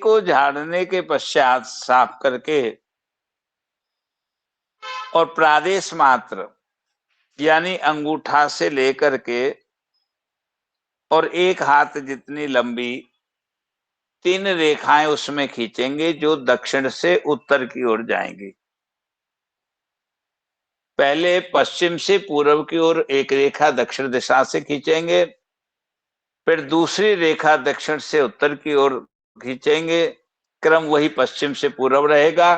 को झाड़ने के पश्चात साफ करके और प्रादेश मात्र यानी अंगूठा से लेकर के और एक हाथ जितनी लंबी 3 रेखाएं उसमें खींचेंगे जो दक्षिण से उत्तर की ओर जाएंगी। पहले पश्चिम से पूर्व की ओर एक रेखा दक्षिण दिशा से खींचेंगे, फिर दूसरी रेखा दक्षिण से उत्तर की ओर खींचेंगे। क्रम वही पश्चिम से पूर्व रहेगा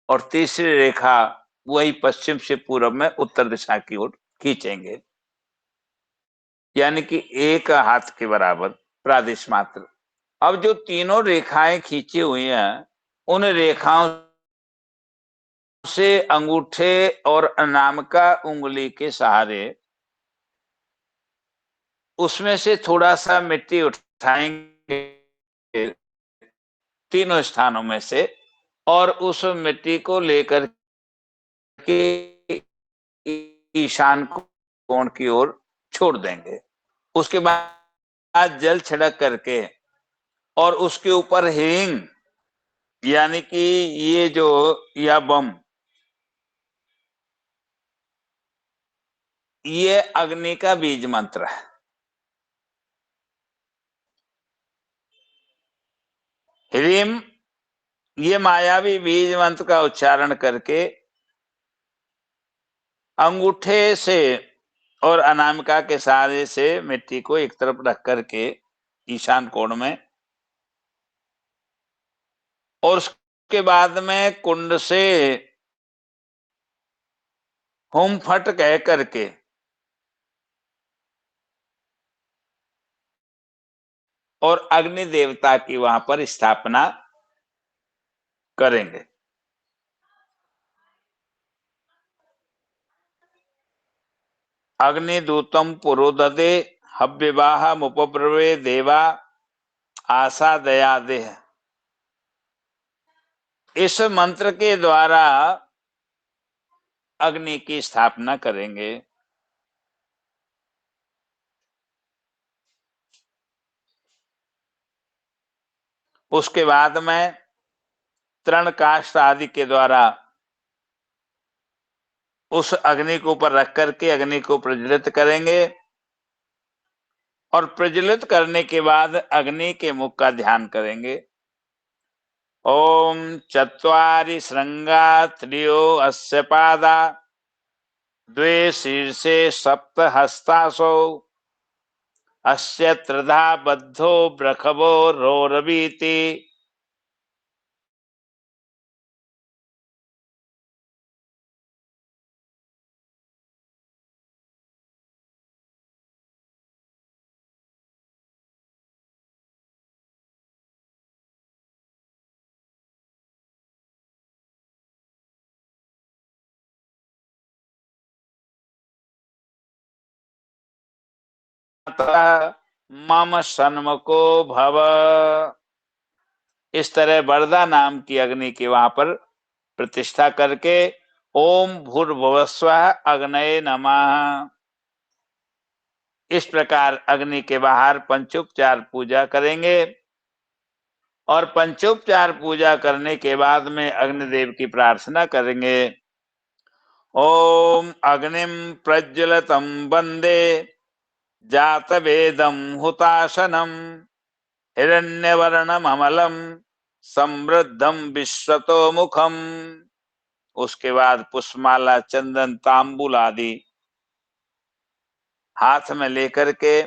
और तीसरी रेखा वही पश्चिम से पूर्व में उत्तर दिशा की ओर खींचेंगे, यानी कि एक हाथ के बराबर प्रादेश मात्र। अब जो तीनों रेखाएं खींची हुई हैं, उन रेखाओं से अंगूठे और अनामिका उंगली के सहारे उसमें से थोड़ा सा मिट्टी उठाएंगे तीनों स्थानों में से और उस मिट्टी को लेकर के ईशान कोण की ओर छोड़ देंगे। उसके बाद जल छिड़क करके और उसके ऊपर हींग यानी कि ये जो या बम, ये अग्नि का बीज मंत्र है। ह्रीम, ये मायावी बीज मंत्र का उच्चारण करके अंगूठे से और अनामिका के सहारे से मिट्टी को एक तरफ रख करके ईशान कोण में, और उसके बाद में कुंड से हुम फट कह करके और अग्नि देवता की वहां पर स्थापना करेंगे। अग्निदूतम पुरोदते हव्यवाह मुपब्रवे देवा आशा दया देह। इस मंत्र के द्वारा अग्नि की स्थापना करेंगे। उसके बाद में तृण काष्ठ आदि के द्वारा उस अग्नि को ऊपर रख करके अग्नि को प्रज्वलित करेंगे और प्रज्वलित करने के बाद अग्नि के मुख का ध्यान करेंगे। ओम चत्वारि श्रृंगा त्रियो अस्य पादा द्वे शीर्षे सप्त हस्तासो अस्य त्रिधा बद्धो ब्रखवो रोरवीति। मम सन्मुखो भव। इस तरह वरदा नाम की अग्नि की वहां पर प्रतिष्ठा करके ओम भूर्भुवस्वः अग्नये नमः, इस प्रकार अग्नि के बाहर पंचोपचार पूजा करेंगे। और पंचोपचार पूजा करने के बाद में अग्निदेव की प्रार्थना करेंगे। ओम अग्निम प्रज्वलतम वंदे जात वेदम हुताशनम हिरण्यवर्णम अमलम समृद्धम विश्वतो मुखम। उसके बाद पुष्पमाला चंदन तांबुल आदि हाथ में लेकर के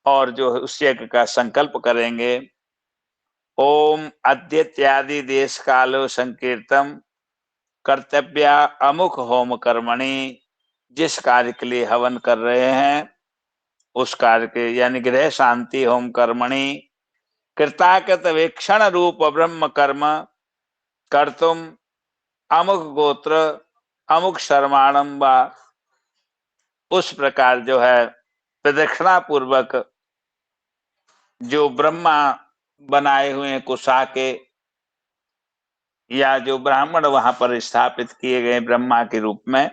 और जो उस यज्ञ का संकल्प करेंगे। ओम अद्यत्यादि देश कालो संकीर्तम कर्तव्य अमुख होम कर्मणि। जिस कार्य के लिए हवन कर रहे हैं उस कार्य के यानी गृह शांति होम कर्मणि कृताकृत वीक्षण रूप ब्रह्म कर्म कर्तुम अमुक गोत्र अमुक शर्माणम व, उस प्रकार जो है प्रदक्षिणा पूर्वक जो ब्रह्मा बनाए हुए कुशा के या जो ब्राह्मण वहां पर स्थापित किए गए ब्रह्मा के रूप में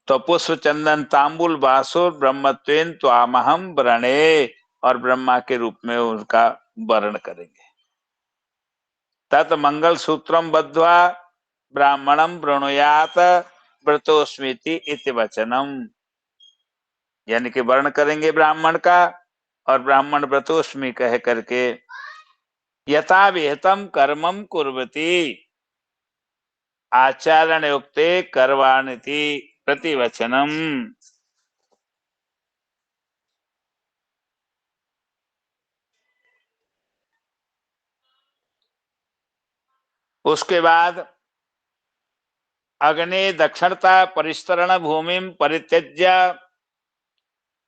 तो पुष्प चंदन तांबुल बासुर ब्रह्मत्वेन त्वामहम व्रणे, और ब्रह्मा के रूप में उनका वर्ण करेंगे। तत् मंगल सूत्रम बद्ध्वा ब्राह्मणम वृणुयात व्रतोस्मिति इति वचनम, यानी कि वर्ण करेंगे ब्राह्मण का, और ब्राह्मण व्रतोस्मि कह करके यथा विहितम कर्मम कुर्वती आचरण युक्ते कर्वाणिति प्रतिवचनम। उसके बाद अग्नि दक्षिणता परिस्तरण भूमि परित्यज्य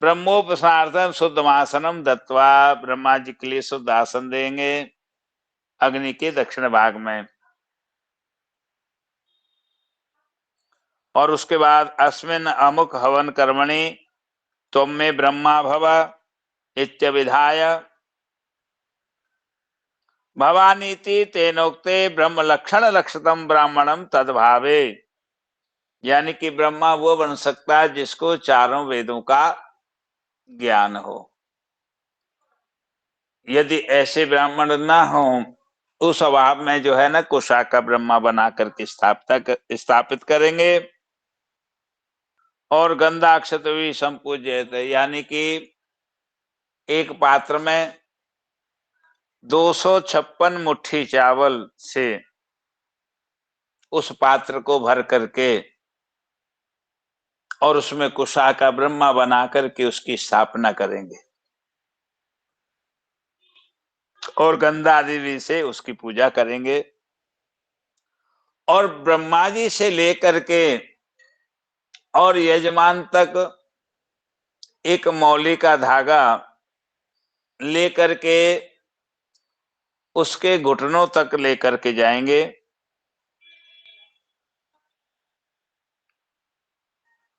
ब्रह्मोपसार्थम शुद्धमासनम दत्वा, ब्रह्मा जी के लिए शुद्ध आसन देंगे अग्नि के दक्षिण भाग में। और उसके बाद अस्मिन अमुक हवन कर्मणि त्वं मे ब्रह्मा भव इत्यभिधाय भवानीति तेनोक्ते ब्रह्म लक्षण लक्षितम ब्राह्मणम तद्भावे, यानी कि ब्रह्मा वो बन सकता है जिसको चारों वेदों का ज्ञान हो। यदि ऐसे ब्राह्मण ना हो, उस अभाव में जो है ना कुशा का ब्रह्मा बना करके स्थापित करेंगे। और गंधाक्षत भी संपूज्यते, यानी कि एक पात्र में 256 मुट्ठी चावल से उस पात्र को भर करके और उसमें कुशा का ब्रह्मा बना करके उसकी स्थापना करेंगे, और गंधा देवी से उसकी पूजा करेंगे। और ब्रह्मा जी से लेकर के और यजमान तक एक मौली का धागा लेकर के उसके घुटनों तक लेकर के जाएंगे,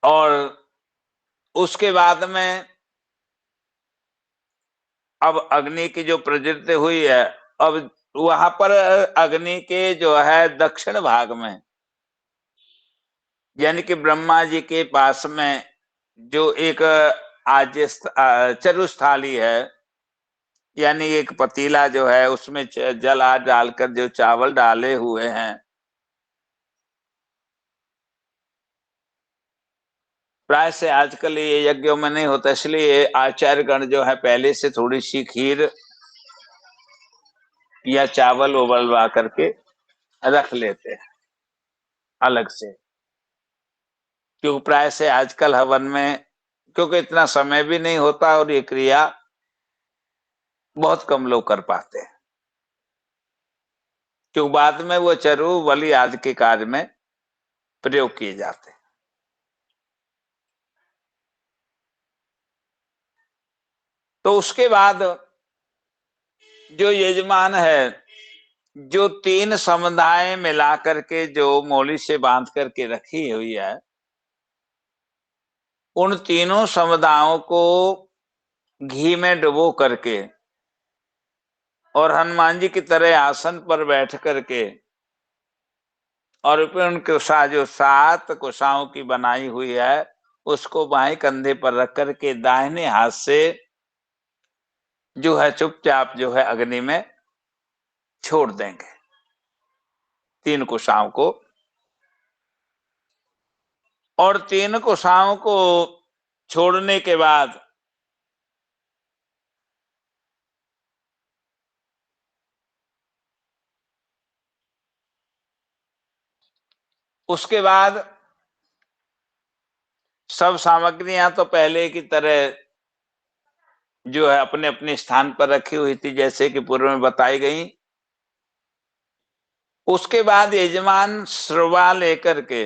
और उसके बाद में अब अग्नि की जो प्रज्वलित हुई है, अब वहां पर अग्नि के जो है दक्षिण भाग में, यानी कि ब्रह्मा जी के पास में जो एक आज चरुस्थाली है, यानी एक पतीला जो है उसमें जल आ डालकर जो चावल डाले हुए हैं, प्राय से आजकल ये यज्ञों में नहीं होता, इसलिए आचार्य गण जो है पहले से थोड़ी सी खीर या चावल उबलवा करके रख लेते हैं अलग से, क्योंकि प्राय से आजकल हवन में, क्योंकि इतना समय भी नहीं होता और ये क्रिया बहुत कम लोग कर पाते हैं, क्योंकि बाद में वो चरु बलि आदि के कार्य में प्रयोग किए जाते हैं। तो उसके बाद जो यजमान है, जो 3 समुदाय मिला करके जो मौली से बांध करके रखी हुई है, उन तीनों समुदायों को घी में डुबो करके और हनुमान जी की तरह आसन पर बैठ करके, और फिर उनके साथ जो 7 कुशाओं की बनाई हुई है उसको बाएं कंधे पर रख करके दाहिने हाथ से जो है चुपचाप जो है अग्नि में छोड़ देंगे 3 कुशाओं को। और 3 कुशाओं को छोड़ने के बाद उसके बाद सब सामग्रियां तो पहले की तरह जो है अपने अपने स्थान पर रखी हुई थी, जैसे कि पूर्व में बताई गई। उसके बाद यजमान श्रवा लेकर के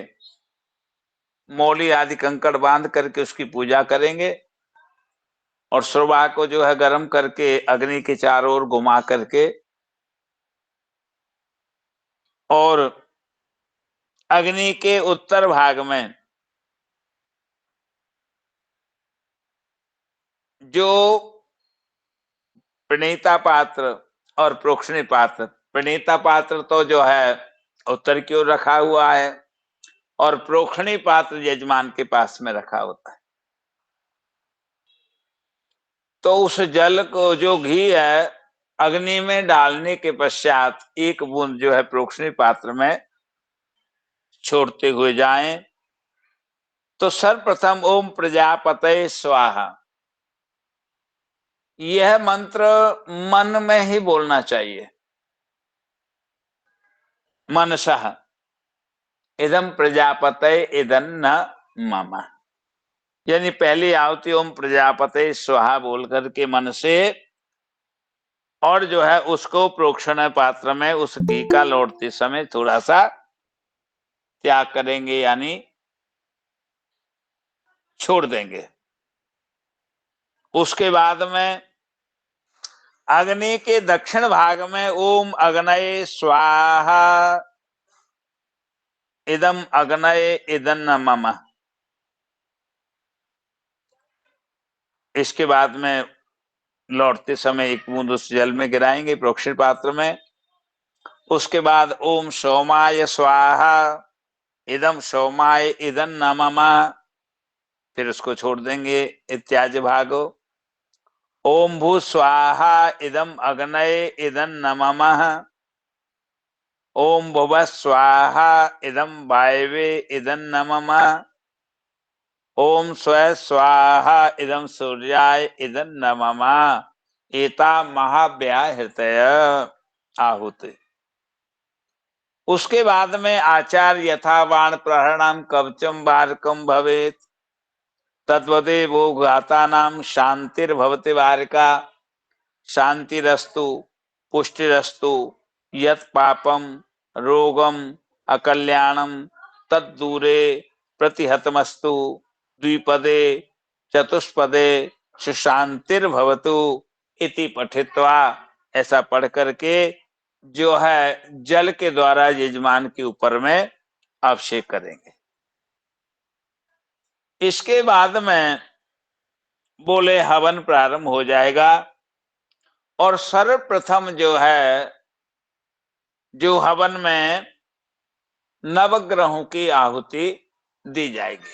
मौली आदि कंकड़ बांध करके उसकी पूजा करेंगे, और श्रवा को जो है गर्म करके अग्नि के चारों ओर घुमा करके, और अग्नि के उत्तर भाग में जो प्रणीता पात्र और प्रोक्षणी पात्र, प्रणीता पात्र तो जो है उत्तर की ओर रखा हुआ है, और प्रोक्षणी पात्र यजमान के पास में रखा होता है। तो उस जल को, जो घी है, अग्नि में डालने के पश्चात एक बूंद जो है प्रोक्षणी पात्र में छोड़ते हुए जाएं। तो सर्वप्रथम ओम प्रजापते स्वाहा, यह मंत्र मन में ही बोलना चाहिए। मनसः इदम प्रजापते इदं न मम, यानी पहली आहुति ओम प्रजापते स्वाहा बोल करके मन से, और जो है उसको प्रोक्षण पात्र में उस घी का लौटते समय थोड़ा सा त्याग करेंगे, यानी छोड़ देंगे। उसके बाद में अग्नि के दक्षिण भाग में ओम अग्नये स्वाहा इदम अग्नये इदं न मम, इसके बाद में लौटते समय एक बूंद उस जल में गिराएंगे प्रोक्षण पात्र में। उसके बाद ओम सोमाय स्वाहा इदम सोमाय इदं न मम, फिर उसको छोड़ देंगे इत्यादि भागो। ओम भू स्वाहा इदम अग्नये इदं न मम, ओम भुवः स्वाहा इदम वायवे इदं न मम, ओम स्व स्वाहा इदम सूर्याय इदं न मम, एता महाव्याहृतय आहुति। उसके बाद में आचार यथा बाण प्रहरणम कवचम बारकम भवेत तद्वदेवो घातानाम शांतिर्भवति वारिका, शांतिरस्तु पुष्टिरस्तु यत् पापम रोगम अकल्याणम तद्दूरे प्रतिहतमस्तु द्विपदे चतुष्पदे सुशांतिर्भवतु इति पठित्वा, ऐसा पढ़ करके जो है जल के द्वारा यजमान के ऊपर में अभिषेक करेंगे। इसके बाद में बोले हवन प्रारंभ हो जाएगा, और सर्वप्रथम जो है, जो हवन में नवग्रहों की आहुति दी जाएगी,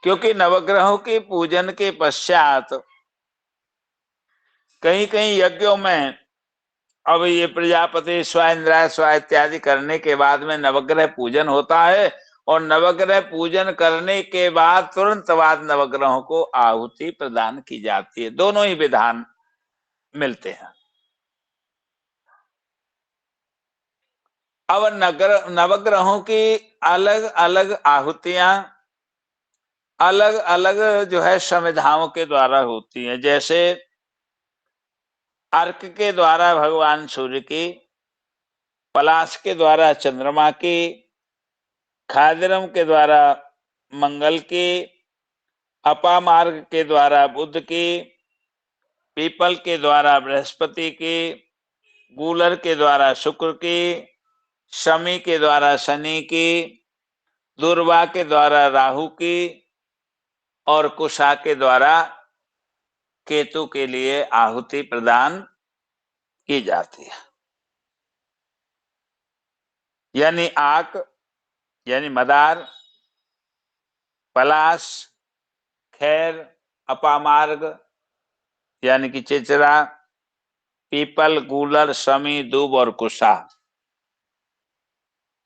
क्योंकि नवग्रहों के पूजन के पश्चात कहीं कहीं यज्ञों में, अब ये प्रजापति स्व इंद्राय स्व इत्यादि करने के बाद में नवग्रह पूजन होता है, और नवग्रह पूजन करने के बाद तुरंत बाद नवग्रहों को आहुति प्रदान की जाती है। दोनों ही विधान मिलते हैं। अब नवग्रहों की अलग अलग आहुतियां अलग अलग जो है संविधाओं के द्वारा होती हैं। जैसे अर्क के द्वारा भगवान सूर्य की, पलाश के द्वारा चंद्रमा की, खादिरम के द्वारा मंगल की, अपामार्ग के द्वारा बुध की, पीपल के द्वारा बृहस्पति की, गूलर के द्वारा शुक्र की, शमी के द्वारा शनि की, दुर्वा के द्वारा राहु की, और कुशा के द्वारा केतु के लिए आहुति प्रदान की जाती है। यानी आक यानी मदार, पलाश, खैर, अपामार्ग यानी कि चिचरा, पीपल, गूलर, शमी, दूब और कुशा,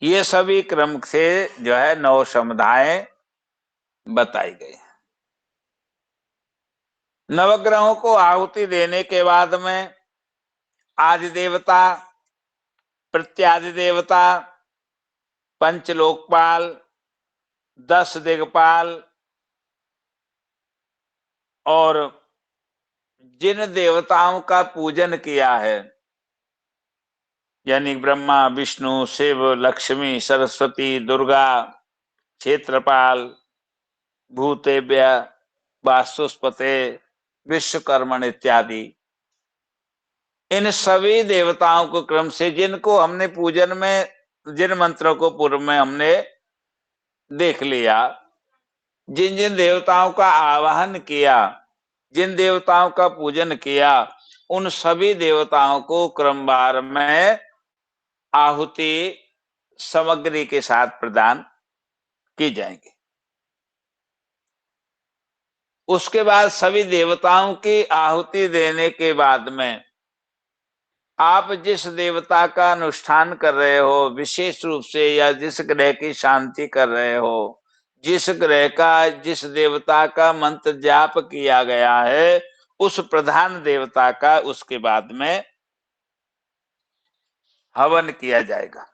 ये सभी क्रम से जो है 9 समुदाय बताई गई। नवग्रहों को आहुति देने के बाद में आदि देवता, प्रत्यादि देवता, पंचलोकपाल, 10 दिग्पाल, और जिन देवताओं का पूजन किया है, यानी ब्रह्मा, विष्णु, शिव, लक्ष्मी, सरस्वती, दुर्गा, क्षेत्रपाल, भूतेव्य, वास्तुस्पते, विश्वकर्मण इत्यादि, इन सभी देवताओं को क्रम से, जिनको हमने पूजन में, जिन मंत्रों को पूर्व में हमने देख लिया, जिन जिन देवताओं का आवाहन किया, जिन देवताओं का पूजन किया, उन सभी देवताओं को क्रमवार में आहुति सामग्री के साथ प्रदान की जाएंगी। उसके बाद सभी देवताओं की आहुति देने के बाद में आप जिस देवता का अनुष्ठान कर रहे हो विशेष रूप से, या जिस ग्रह की शांति कर रहे हो, जिस ग्रह का, जिस देवता का मंत्र जाप किया गया है, उस प्रधान देवता का उसके बाद में हवन किया जाएगा।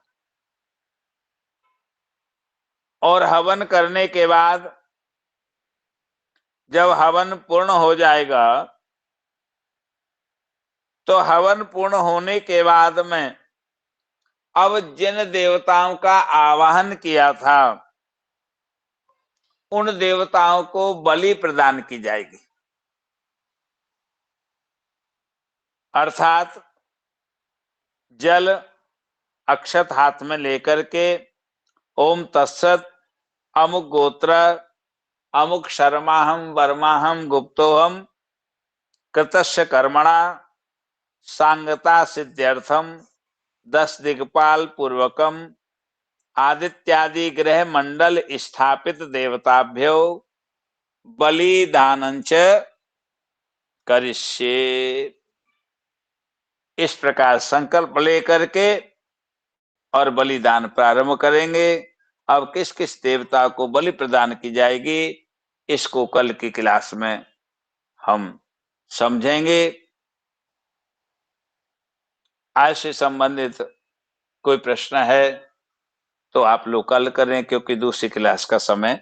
और हवन करने के बाद जब हवन पूर्ण हो जाएगा, तो हवन पूर्ण होने के बाद में अब जिन देवताओं का आवाहन किया था उन देवताओं को बलि प्रदान की जाएगी। अर्थात जल अक्षत हाथ में लेकर के ओम तत्सत अमुक गोत्र अमुक शर्माहम वर्माहम गुप्तोहम कृतस्य कर्मणा सांगता सिद्ध्यर्थम 10 दिक्पाल पूर्वकम आदित्यादि ग्रह मंडल स्थापित देवताभ्यो बलिदानंच करिष्ये। इस प्रकार संकल्प लेकर के और बलिदान प्रारंभ करेंगे। अब किस किस देवता को बलि प्रदान की जाएगी, इसको कल की क्लास में हम समझेंगे। आज से संबंधित कोई प्रश्न है तो आप लोग कल करें, क्योंकि दूसरी क्लास का समय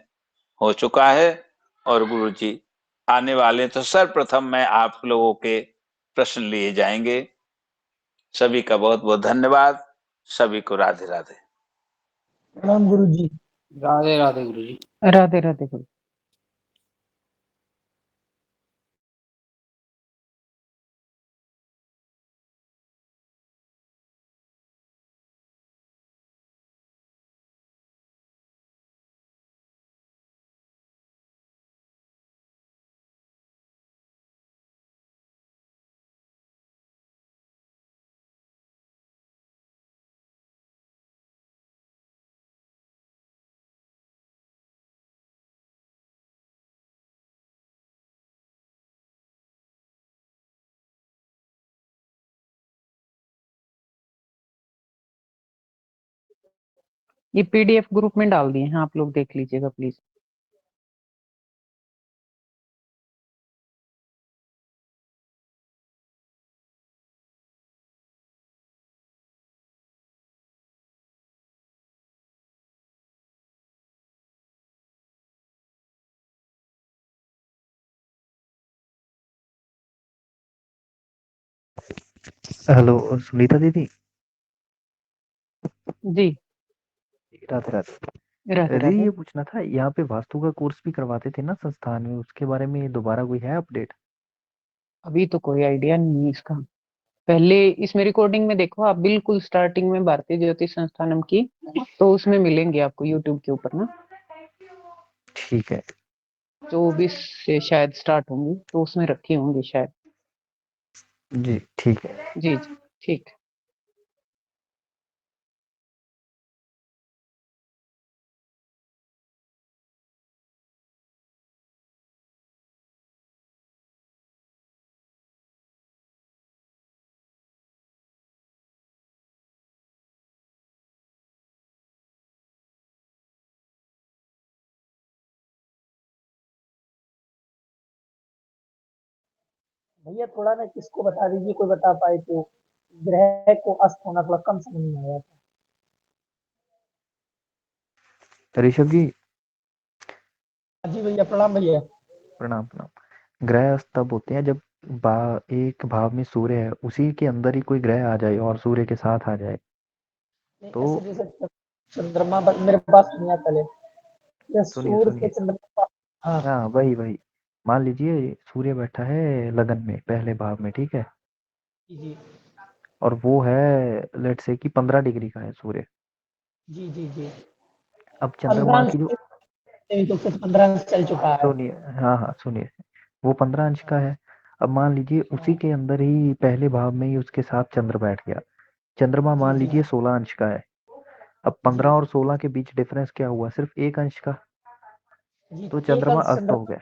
हो चुका है और गुरुजी आने वाले, तो सर्वप्रथम मैं आप लोगों के प्रश्न लिए जाएंगे। सभी का बहुत बहुत धन्यवाद। सभी को राधे राधे। प्रणाम गुरु जी। राधे राधे गुरु जी। राधे राधे गुरु। ये पीडीएफ ग्रुप में डाल दिए हैं, आप लोग देख लीजिएगा प्लीज। हेलो सुनीता दीदी। जी राधे राधे। राधे दीदी राधे। ये पूछना था, यहाँ पे वास्तु का कोर्स भी करवाते थे ना संस्थान में, उसके बारे में दोबारा कोई है अपडेट? अभी तो कोई आइडिया नहीं है इसका। पहले इसमें रिकॉर्डिंग में देखो आप, बिल्कुल स्टार्टिंग में भारतीय ज्योतिष संस्थानम की, तो उसमें मिलेंगे आपको यूट्यूब के ऊपर ना। ठीक है। 24 से शायद स्टार्ट होंगी, तो उसमें रखी होंगी शायद। जी ठीक है। जी जी ठीक। भैया थोड़ा ना किसको बता दीजिए, कोई बता पाए तो। ग्रह को अस्त होना थोड़ा कम समझ में आया था। ऋषभ जी। जी भैया प्रणाम भैया। प्रणाम प्रणाम। ग्रह अस्त तब होते हैं जब एक भाव में सूर्य है, उसी के अंदर ही कोई ग्रह आ जाए और सूर्य के साथ आ जाए नहीं, तो। ऐसे जैसे चंद्रमा मेरे पास नहीं आता है। या सुनिए सूर्य के सुनिए। चंद्रमा। हाँ हाँ वही वही। मान लीजिए सूर्य बैठा है लगन में पहले भाव में, ठीक है। जी और वो है लेट से कि 15 डिग्री का है सूर्य। जी जी जी। अब चंद्रमा 15 की जो, तो कुछ 15 चल चुका है। सुनिए, हाँ हाँ सुनिए, वो 15 अंश का है। अब मान लीजिए उसी हाँ, के अंदर ही पहले भाव में ही उसके साथ चंद्र बैठ गया। चंद्रमा जी मान जी लीजिए 16 अंश का है। अब 15 और 16 के बीच डिफरेंस क्या हुआ? सिर्फ 1 अंश का। जी तो एक चंद्रमा अंश अस्त चंद्रमा हो गया।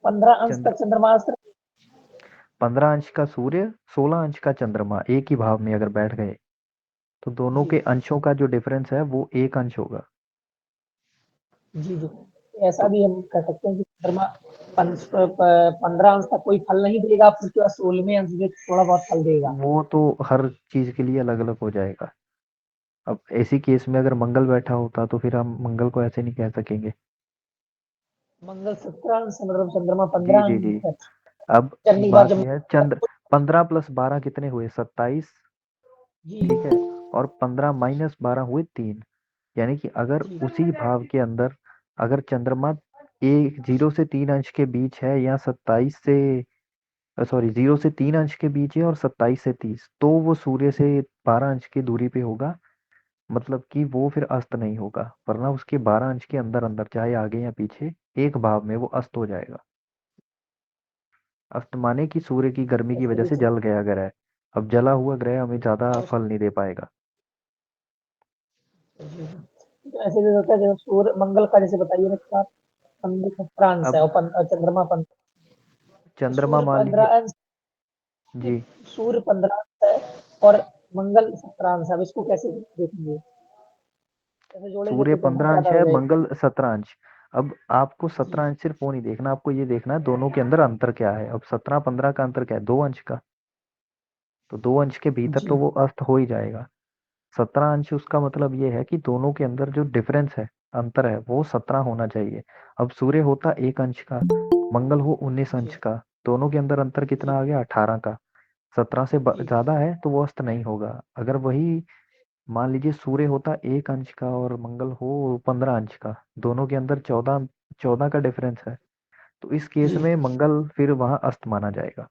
15 अंश चंद्र तक चंद्रमा अस्त्र। 15 अंश का सूर्य, 16 अंश का चंद्रमा एक ही भाव में अगर बैठ गए तो दोनों जी के अंशों का जो डिफरेंस है वो 1 अंश होगा। जी जी ऐसा तो भी हम कह सकते हैं कि चंद्रमा 15 अंश तक कोई फल नहीं देगा, फिर उसके बाद 16वें अंश में थोड़ा बहुत फल देगा। वो तो हर चीज के लिए अलग अलग हो जाएगा। अब ऐसी केस में अगर मंगल बैठा होता तो फिर हम मंगल को ऐसे नहीं कह सकेंगे। मंगल 17 अंश है, मतलब चंद्रमा जी 15 जी जी। अंश है। अब चढ़ने के बाद बात जब यह है, चंद्र 15 + 12 कितने हुए? 27। जी ठीक है। और 15 - 12 हुए 3। यानी कि अगर जी उसी भाव के अंदर अगर चंद्रमा 0 से 3 अंश के बीच है, या 27 से, सॉरी, 0 से 3 अंश के बीच है और 27 से 30, तो वो सूर्य से 12 अंश की दूरी पे होगा। मतलब कि वो फिर अस्त नहीं होगा, वरना उसके 12 अंश के अंदर अंदर चाहे आगे या पीछे एक भाव में वो अस्त हो जाएगा। अस्त माने कि सूर्य की गर्मी की ऐसे वजह भी से जल गया ग्रह। अब जला हुआ ग्रह हमें ज्यादा जी फल नहीं दे पाएगा। जी। तो ऐसे भी होता है जैसे सूर्य मंगल का जैसे बताइए ना आप, मंगल 17 अंश है अब और चंद्रमा 15। तो चंद्रमा सूर्य मान 15 लीजिए। अंश, जी। सूर्य 15 अंश है और मंगल 17 अंश है। अब इसको कैसे देखेंगे, कैसे जोड़ेंगे सूर्य तो क्या 15 अंश ज्यादा हो है, जाएगा। मंगल 17 अंश। अब आपको जी 17 अंश सिर्फ वो नहीं देखना, आपको ये देखना है दोनों के अंदर अंतर क्या है। अब 17-15 का अंतर क्या है? 2 अंश का। तो 2 अंश के भीतर जी तो वो अस्त हो ही जाएगा। 17 अंश उसका मतलब ये है कि दोनों के अंदर जो डिफरेंस है, अंतर है, वो 17 होना चाहिए। अब सूर्य होता 1 अंश का, मंगल हो 19 जी अंश का, दोनों के अंदर अंतर जी कितना आ गया? 18 का। 17 से जी ज्यादा है तो वो अस्त नहीं होगा। अगर वही मान लीजिए सूर्य होता 1 अंश का और मंगल हो 15 अंश का, दोनों के अंदर 14 का डिफरेंस है, तो इस केस जी में मंगल फिर वहां अस्त माना जाएगा।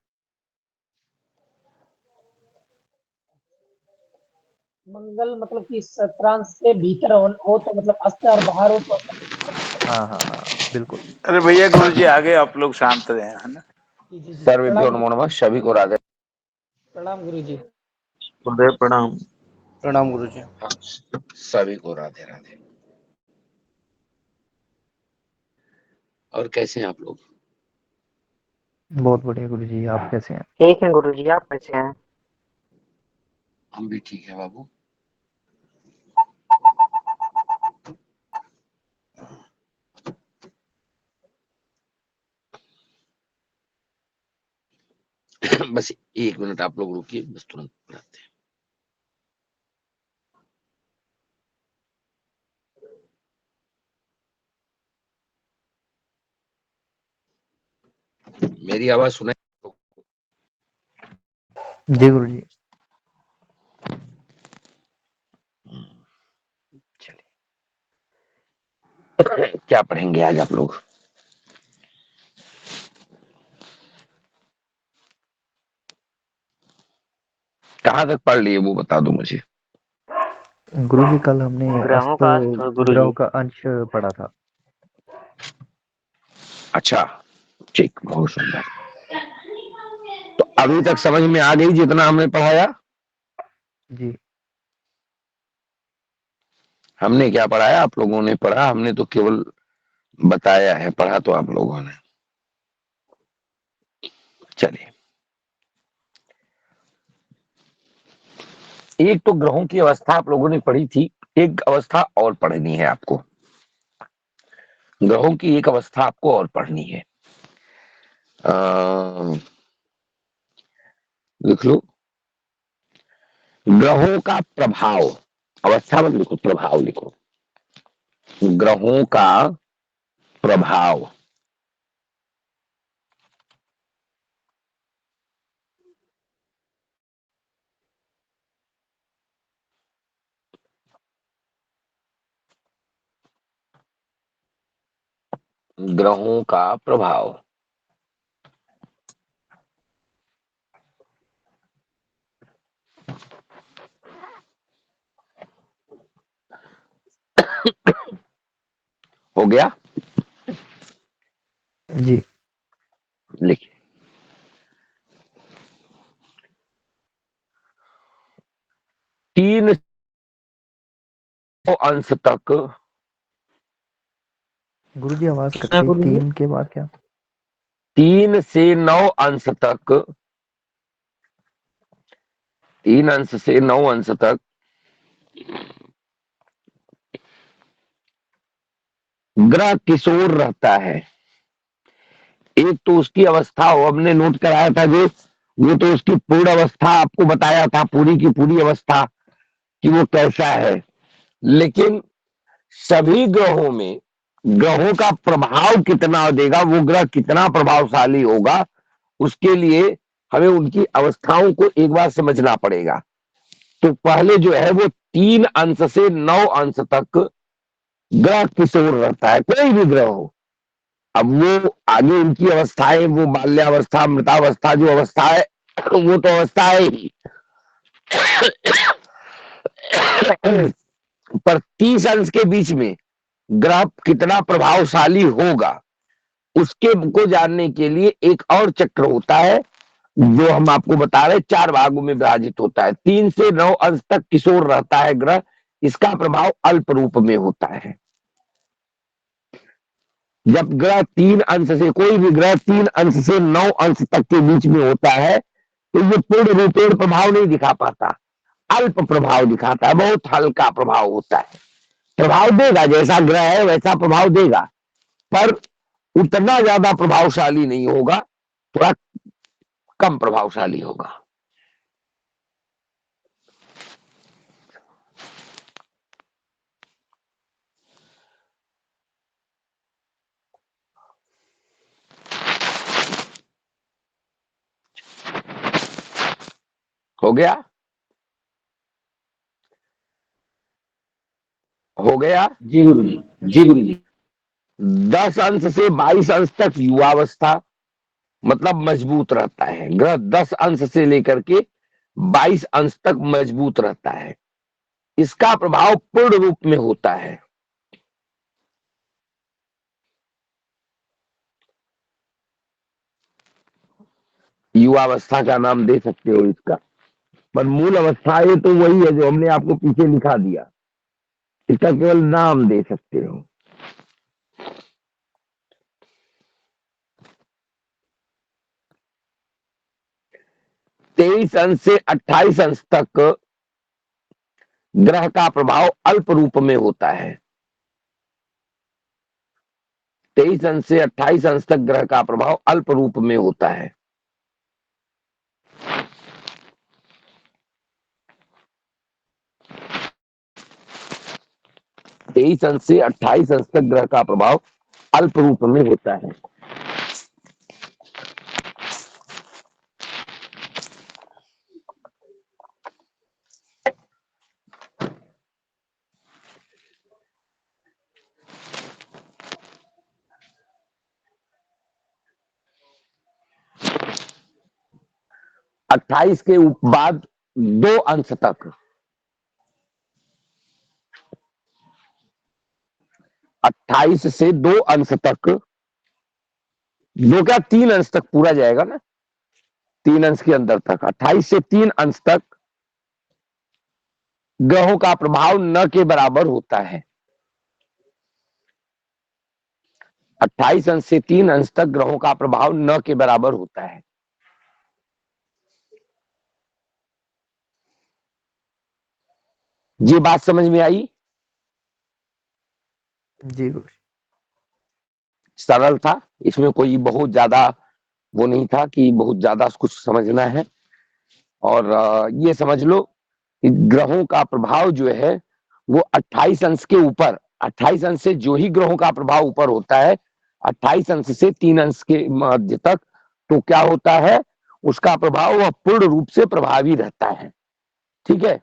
मंगल मतलब कि 17 अंश से भीतर हो तो मतलब अस्त, और बाहर हो तो अस्त। हाँ हाँ हाँ, बिल्कुल। अरे भैया गुरु जी आगे आप लोग शांत रहे, है ना। जी जी जी सर्वेभ्यो प्रणाम, नमो नमः, सभी को राधे। प्रणाम गुरु जी। गुरुदेव प्रणाम। प्रणाम गुरु जी। हाँ, सभी को राधे राधे। और कैसे हैं आप लोग? बहुत बढ़िया गुरु जी, आप कैसे हैं? ठीक है गुरु जी, आप कैसे हैं? हम भी ठीक है बाबू। बस 1 मिनट आप लोग रुकिए, बस तुरंत बुलाते हैं। मेरी आवाज सुनाई? जी गुरु जी। चलिए, क्या पढ़ेंगे आज आप लोग? कहाँ तक पढ़ लिए वो बता दो मुझे। गुरु जी कल हमने ग्रहों अस्त का अस्त गुरु ग्रहों जी। का अंश पढ़ा था। अच्छा, ठीक, बहुत सुंदर। तो अभी तक समझ में आ गई जितना हमने पढ़ाया? जी। हमने क्या पढ़ाया, आप लोगों ने पढ़ा, हमने तो केवल बताया है, पढ़ा तो आप लोगों ने। चलिए, एक तो ग्रहों की अवस्था आप लोगों ने पढ़ी थी, एक अवस्था और पढ़नी है आपको। ग्रहों की एक अवस्था आपको और पढ़नी है। लिख लो, ग्रहों का प्रभाव। अवस्था मत लिखो, प्रभाव लिखो। ग्रहों का प्रभाव। ग्रहों का प्रभाव। हो गया? जी। लिखिए, तीन अंश तक, गुरुजी आवाज कट हाँ, गई, गुरुजी। 3 के बाद क्या? 3 से 9 अंश तक, 3 अंश से 9 अंश तक ग्रह किशोर रहता है। एक तो उसकी अवस्था वो हमने नोट कराया था, जो वो तो उसकी पूर्ण अवस्था आपको बताया था, पूरी की पूरी अवस्था कि वो कैसा है। लेकिन सभी ग्रहों में ग्रहों का प्रभाव कितना देगा, वो ग्रह कितना प्रभावशाली होगा, उसके लिए हमें उनकी अवस्थाओं को एक बार समझना पड़ेगा। तो पहले जो है वो 3 अंश से 9 अंश तक ग्रह किशोर रहता है, कोई भी ग्रह हो। अब वो आगे उनकी अवस्थाएं, वो बाल्यावस्था, मृतावस्था जो अवस्था है, वो तो अवस्था है ही। पर 30 अंश के बीच में ग्रह कितना प्रभावशाली होगा, उसके को जानने के लिए एक और चक्र होता है, जो हम आपको बता रहे, 4 भागों में विभाजित होता है। 3 से 9 अंश तक किशोर रहता है ग्रह, इसका प्रभाव अल्प रूप में होता है। जब ग्रह 3 अंश से, कोई भी ग्रह 3 अंश से 9 अंश तक के बीच में होता है, तो ये पूर्ण रूपेण प्रभाव नहीं दिखा पाता, अल्प प्रभाव दिखाता है, बहुत हल्का प्रभाव होता है। प्रभाव देगा, जैसा ग्रह है वैसा प्रभाव देगा, पर उतना ज्यादा प्रभावशाली नहीं होगा, थोड़ा कम प्रभावशाली होगा। हो गया? हो गया? जी गुरुजी, जी गुरुजी। 10 अंश से 22 अंश तक युवावस्था, मतलब मजबूत रहता है ग्रह। 10 अंश से लेकर के 22 अंश तक मजबूत रहता है, इसका प्रभाव पूर्ण रूप में होता है। युवावस्था का नाम दे सकते हो इसका, पर मूल अवस्था ये तो वही है जो हमने आपको पीछे लिखा दिया, इसका केवल नाम दे सकते हो। तेईस अंश से 28 अंश तक ग्रह का प्रभाव अल्प रूप में होता है। 23 अंश से 28 अंश तक ग्रह का प्रभाव अल्प रूप में होता है। तेईस अंश से 28 अंश तक ग्रह का प्रभाव अल्प रूप में होता है। अट्ठाईस के बाद 2 अंश तक, 28 से 2 अंश तक, 2 क्या 3 अंश तक पूरा जाएगा ना, 3 अंश के अंदर तक, 28 से 3 अंश तक ग्रहों का प्रभाव न के बराबर होता है। 28 अंश से 3 अंश तक ग्रहों का प्रभाव न के बराबर होता है। ये बात समझ में आई? जी गुरु। सरल था, इसमें कोई बहुत ज्यादा वो नहीं था कि बहुत ज्यादा कुछ समझना है। और ये समझ लो कि ग्रहों का प्रभाव जो है वो 28 अंश के ऊपर, 28 अंश से जो ही ग्रहों का प्रभाव ऊपर होता है, 28 अंश से 3 अंश के मध्य तक, तो क्या होता है, उसका प्रभाव वह पूर्ण रूप से प्रभावी रहता है। ठीक है?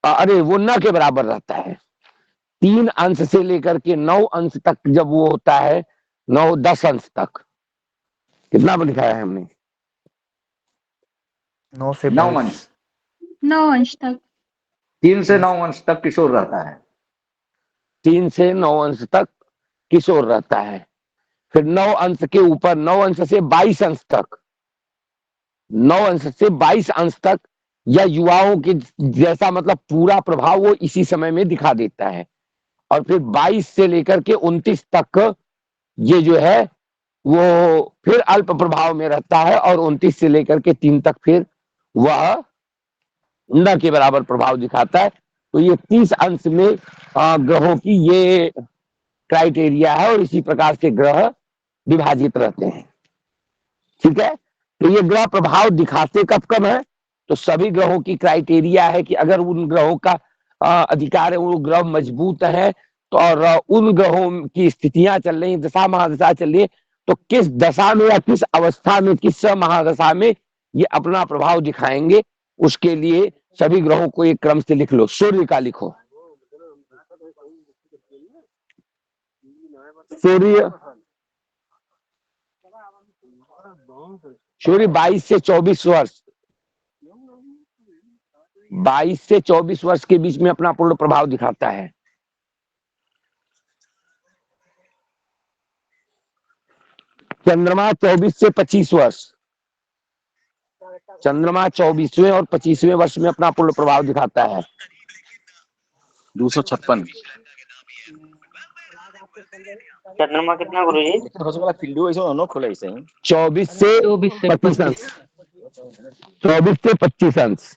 अरे वो न के बराबर रहता है। 3 अंश से लेकर के 9 अंश तक जब वो होता है, 9-10 अंश तक, कितना लिखा है हमने? 9 से 9 22। अंश, 9 अंश तक। 3 से 9 अंश तक किशोर रहता है। 3 से 9 अंश तक किशोर रहता है। फिर 9 अंश के ऊपर, 9 अंश से 22 अंश तक, 9 अंश से 22 अंश तक या युवाओं के जैसा, मतलब पूरा प्रभाव वो इसी समय में दिखा देता है। और फिर 22 से लेकर के 29 तक ये जो है वो फिर अल्प प्रभाव में रहता है, और 29 से लेकर के 3 तक फिर वह न के बराबर प्रभाव दिखाता है। तो ये 30 अंश में ग्रहों की ये क्राइटेरिया है, और इसी प्रकार से ग्रह विभाजित रहते हैं। ठीक है, तो ये ग्रह प्रभाव दिखाते कब कब है, तो सभी ग्रहों की क्राइटेरिया है कि अगर उन ग्रहों का अधिकार है, वो ग्रह मजबूत है, तो और उन ग्रहों की स्थितियां चल रही, दशा महादशा चल रही है, तो किस दशा में या किस अवस्था में, किस महादशा में ये अपना प्रभाव दिखाएंगे, उसके लिए सभी ग्रहों को एक क्रम से लिख लो। सूर्य का लिखो, सूर्य 22 से 24 वर्ष, 22 से 24 वर्ष के बीच में अपना पूर्ण प्रभाव दिखाता है। चंद्रमा 24 से 25 वर्ष, चंद्रमा 24वें और 25वें वर्ष में अपना पूर्ण प्रभाव दिखाता है। 256 चंद्रमा कितना गुरुजी? 24 से 24 से 25 अंश, 24 से 25 अंश।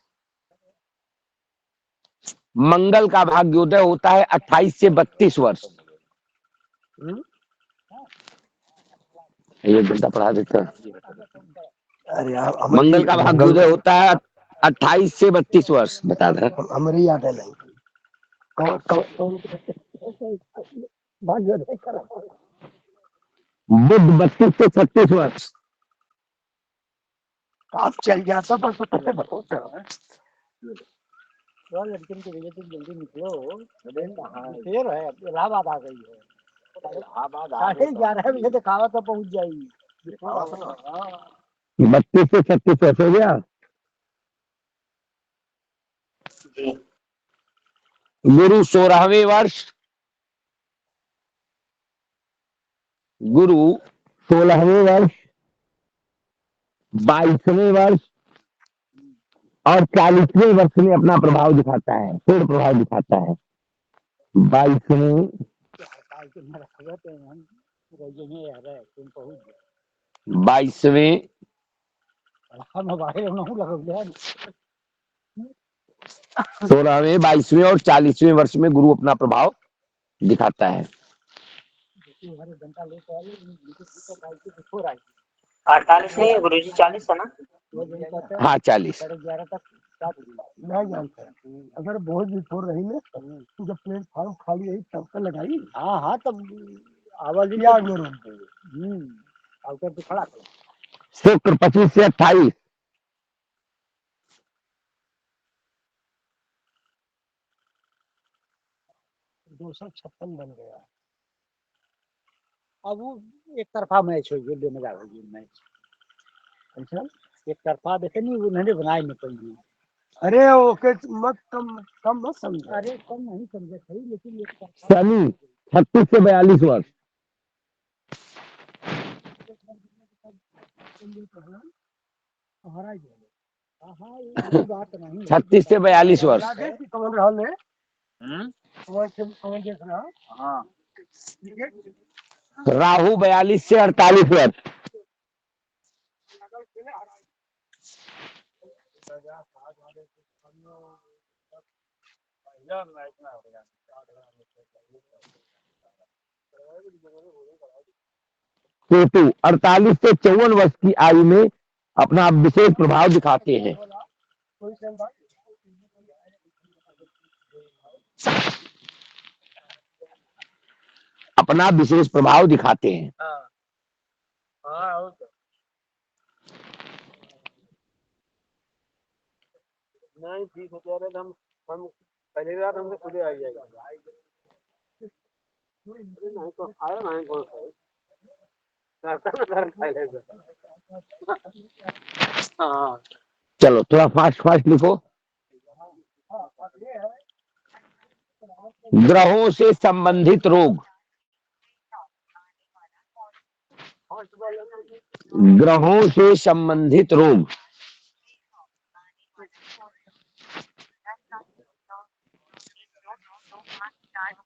मंगल का भाग्योदय होता है 28 से 32 वर्ष। ये घंटा पढ़ा देता। मंगल का भाग्योदय होता है 28 से 32 वर्ष। बता दे, हमारी याद है नहीं। बुध 32 से 36 वर्ष। आप चल जाता पर तो कैसे बताओ लड़कियों की वजह से जल्दी निकलो। देर है, इलाहाबाद आ गई है। 11:30 बजे खावा तो पहुंच जाएगी। 32 से 36 वर्ष हो गया। गुरु 16वें वर्ष, गुरु 16वें वर्ष, 22वें वर्ष और 40वें वर्ष में अपना प्रभाव दिखाता है, पूर्ण प्रभाव दिखाता है। 22वें, 22वें, 16वें, 22वें और 40वें वर्ष में गुरु अपना प्रभाव दिखाता है। 48 नहीं है गुरुजी, 40 है ना? हाँ 40। नहीं जानता। अगर बहुत बिफोर रही ना तो जब प्लेटफॉर्म खाली रही तब तक लगाई। हाँ तब आवाज ही आ गई। आउटर पे खड़ा था। शुक्र 25 से 28, 256 बन गया। अब वो एक तरफा मैच हो गया, बेमजा हो गया मैच। अच्छा, एक तरफा देखे नहीं, उन्होंने बनाई नहीं पाई। अरे ओके, मत कम मत समझो। अरे कम नहीं समझे सही, लेकिन एक तरफा शनि 36 से 42 वर्ष, हमारा ही है। हाँ ये बात नहीं। 36 से 42 वर्ष। कौन रहा है? कौन देख रहा? हाँ राहु 42 से 48 वर्ष, केतु 48 से 54 वर्ष की आयु में अपना विशेष प्रभाव दिखाते हैं। अपना विशेष प्रभाव दिखाते हैं। नहीं ठीक होता है। हम पहले रात हमसे खुले आ जाएगा। नहीं तो आया नहीं कौन सा। हाँ चलो थोड़ा फास्ट फास्ट लिखो। ग्रहों से संबंधित रोग, ग्रहों से संबंधित रोग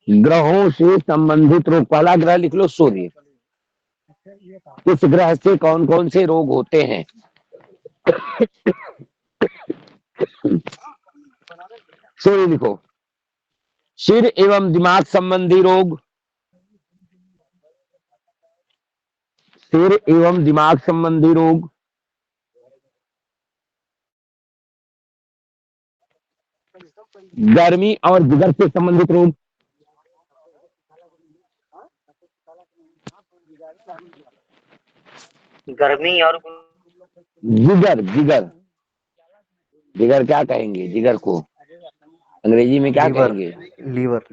ग्रहों से संबंधित रोग, पहला ग्रह लिख लो सूर्य। इस ग्रह से कौन कौन से रोग होते हैं? सूर्य लिखो। सिर एवं दिमाग संबंधी रोग, सिर एवं दिमाग संबंधी रोग, गर्मी और जिगर से संबंधित रोग, गर्मी और जिगर, जिगर, जिगर क्या कहेंगे? जिगर को अंग्रेजी में क्या लीवर, कहेंगे? लीवर।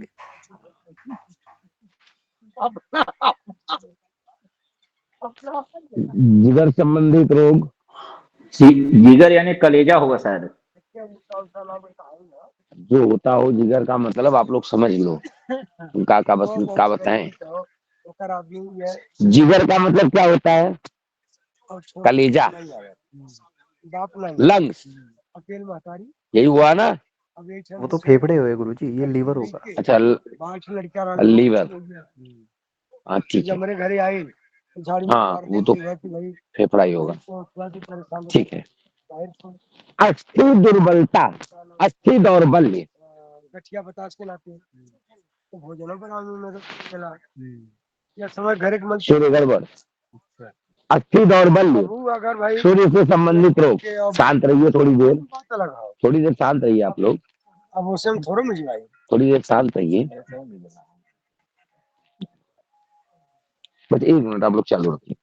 जिगर संबंधित रोग, जिगर यानी कलेजा होगा शायद। जो होता हो जिगर का मतलब आप लोग समझ लो, का बस का बताएं। जिगर का मतलब क्या होता है? कलेजा, लंग्स, यही हुआ ना? वो तो फेफड़े हुए गुरुजी, ये लीवर होगा। अच्छा, लीवर, हाँ ठीक है। मेरे घर आई, हाँ वो तो फेफड़ा ही होगा, ठीक है। अस्थि दुर्बलता, अस्थि दौर्बल्य, गठिया बतास के लाते तो भोजन बनाने में मिला या समय घर एक मंच सूर्य गड़बड़, अस्थि दौर्बल्य, अगर भाई सूर्य से संबंधित रोग। शांत रहिए थोड़ी देर, लगाओ, थोड़ी देर शांत रहिए आप लोग, अब उसे हम थोड़ा मिलवाए। थोड़ी देर शांत रहिए, बस 1 मिनट आप लोग चालू रखिए।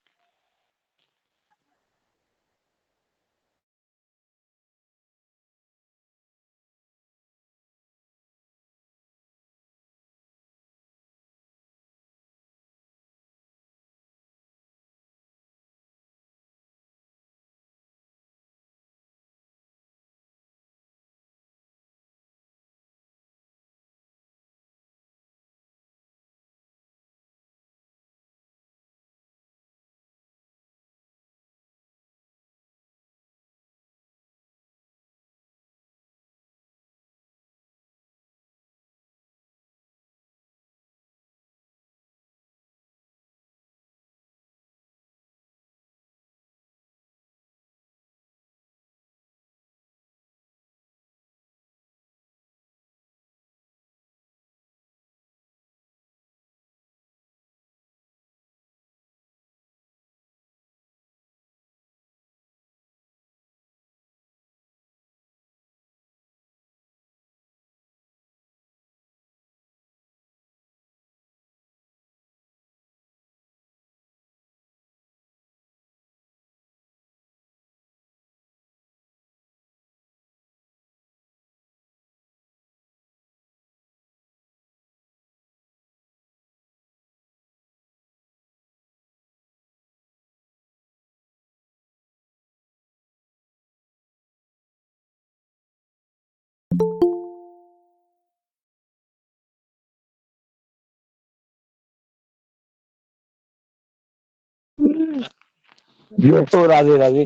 ये तो राधे राधे।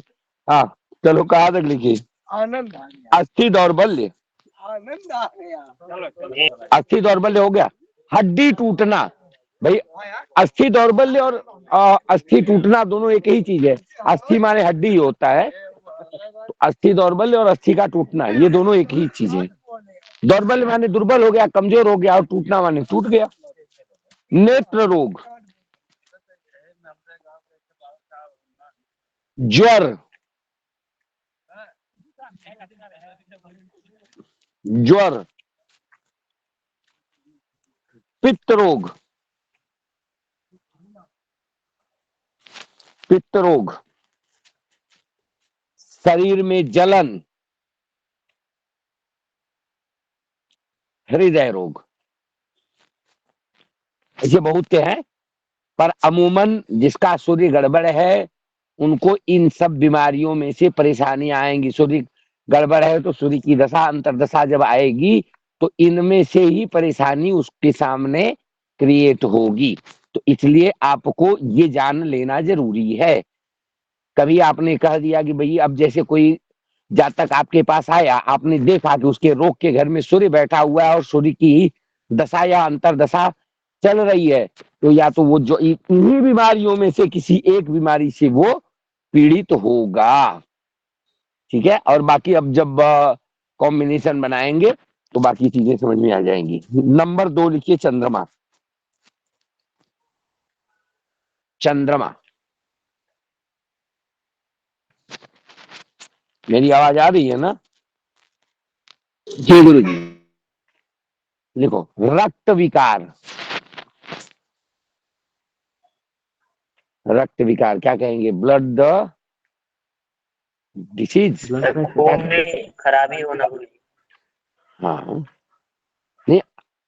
हाँ चलो, कहाँ तक लिखिए? आनंद अस्थि दौर्बल्य, आनंद आ गया। अस्थि दौर्बल्य हो गया। हड्डी टूटना, भाई अस्थि दौर्बल्य और अस्थि टूटना दोनों एक ही चीज है। अस्थि माने हड्डी ही होता है, तो अस्थि दौर्बल्य और अस्थि का टूटना ये दोनों एक ही चीज है। दौर्बल्य माने दुर्बल हो गया, कमजोर हो गया, और टूटना माने टूट गया। नेत्र रोग, ज्वर, ज्वर, पित्त रोग, पित्त रोग, शरीर में जलन, हृदय रोग। ऐसे बहुत से हैं, पर अमूमन जिसका सूर्य गड़बड़ है उनको इन सब बीमारियों में से परेशानी आएंगी। सूर्य गड़बड़ है तो सूर्य की दशा अंतर्दशा जब आएगी तो इनमें से ही परेशानी उसके सामने क्रिएट होगी। तो इसलिए आपको ये जान लेना जरूरी है। कभी आपने कह दिया कि भाई, अब जैसे कोई जातक आपके पास आया, आपने देखा कि उसके रोग के घर में सूर्य बैठा हुआ है और सूर्य की दशा या अंतरदशा चल रही है, तो या तो वो जो इन्हीं बीमारियों में से किसी एक बीमारी से वो पीड़ित होगा। ठीक है, और बाकी अब जब कॉम्बिनेशन बनाएंगे तो बाकी चीजें समझ में आ जाएंगी। नंबर 2 लिखिए, चंद्रमा। चंद्रमा, मेरी आवाज आ रही है ना? जी गुरुजी। लिखो, रक्त विकार। रक्त विकार क्या कहेंगे? Blood disease. Blood pressure. खून में खराबी होना गुरुजी। हाँ, नहीं,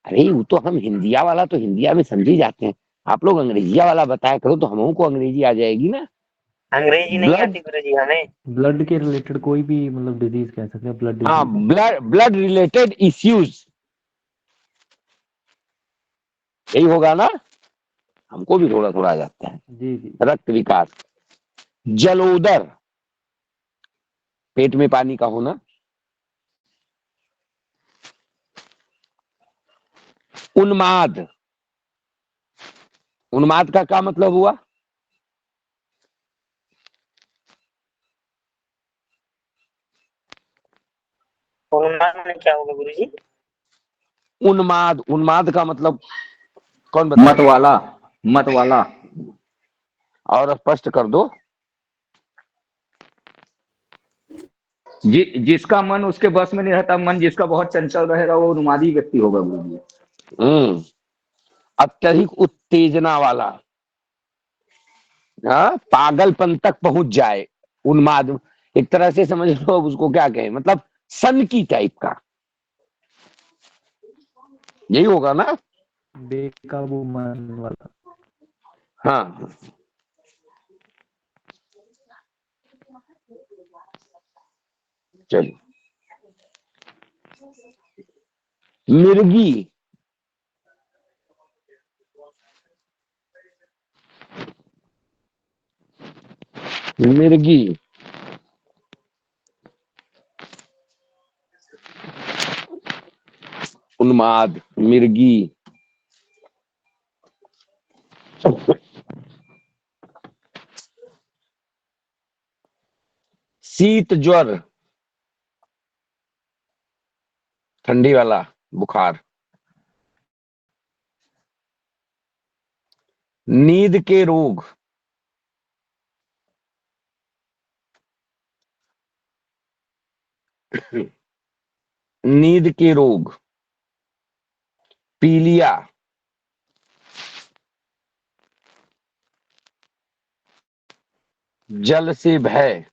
अरे वो तो हम हिंदिया वाला तो हिंदिया में समझी जाते हैं, आप लोग अंग्रेजिया वाला बताया करो तो हम को अंग्रेजी आ जाएगी ना। अंग्रेजी नहीं ब्लड, आती गुरुजी हमें। ब्लड के रिलेटेड कोई भी मतलब डिजीज कह सकते हैं, ब्लड हाँ, डिजीज। ब्लड रिलेटेड इश्यूज, यही होगा ना? हमको भी थोड़ा थोड़ा आ जाता है। जी जी। रक्त विकार। जलोदर, पेट में पानी का होना। उन्माद, उन्माद का क्या मतलब हुआ? उन्माद में क्या होगा गुरुजी? उन्माद, उन्माद का मतलब कौन मत बताए? वाला, मत वाला। और स्पष्ट कर दो। जिसका मन उसके बस में नहीं रहता, मन जिसका बहुत चंचल रहेगा वो उन्मादी व्यक्ति होगा गुरुजी। अत्यधिक उत्तेजना वाला, हाँ, पागलपन तक पहुंच जाए, उन्माद। एक तरह से समझ लो अब उसको क्या कहें, मतलब सन की टाइप का, यही होगा ना? बेकाबू मन वाला। हाँ, चलिए। मिर्गी, मिर्गी, उन्माद, मिर्गी। शीत ज्वर, ठंडी वाला बुखार। नींद के रोग, नींद के रोग। पीलिया, जल से भय,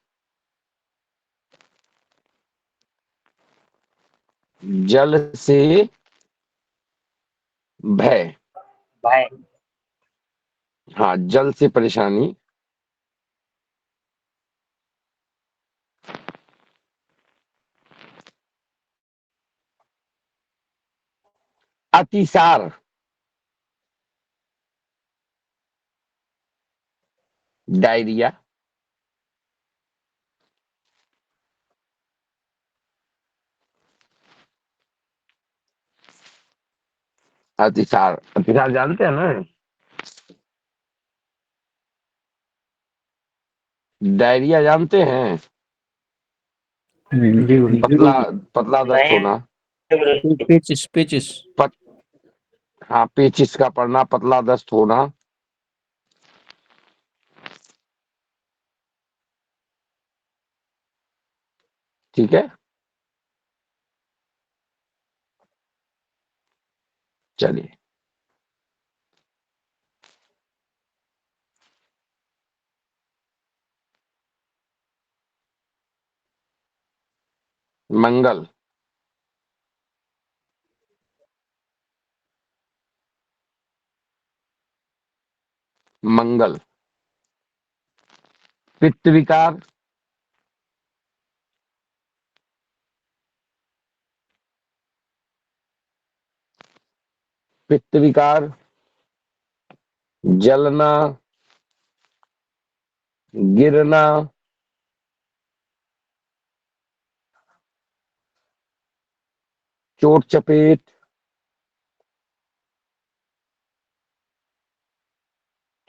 जल से भय, भाई हाँ, जल से परेशानी। अतिसार, डायरिया। अतिसार, अतिसार जानते हैं ना? डायरिया जानते हैं? जी गुरुजी। पतला, पतला दस्त नहीं होना। गुरुजी। पेचिस पेचिस। पत, हाँ, पेचिस का पड़ना, पतला दस्त होना। ठीक है, चलिए। मंगल, मंगल। पित्त विकार, पित्त विकार। जलना, गिरना, चोट चपेट,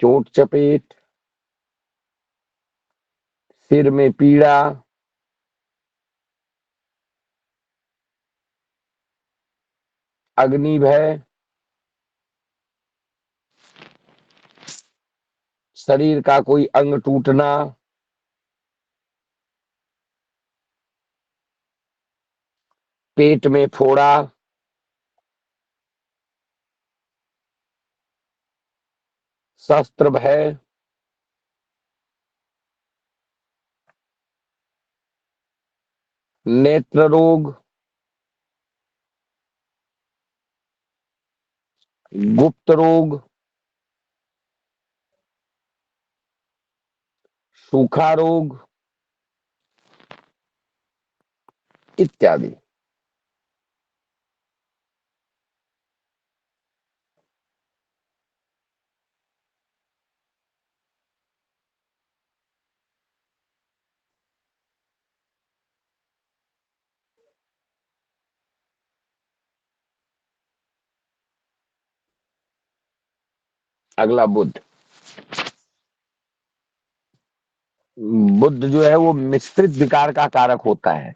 चोट चपेट, सिर में पीड़ा, अग्नि भय, शरीर का कोई अंग टूटना, पेट में फोड़ा, शस्त्र भय, नेत्र रोग, गुप्त रोग, सूखा रोग इत्यादि। अगला बुध। बुध जो है वो मिश्रित विकार का कारक होता है,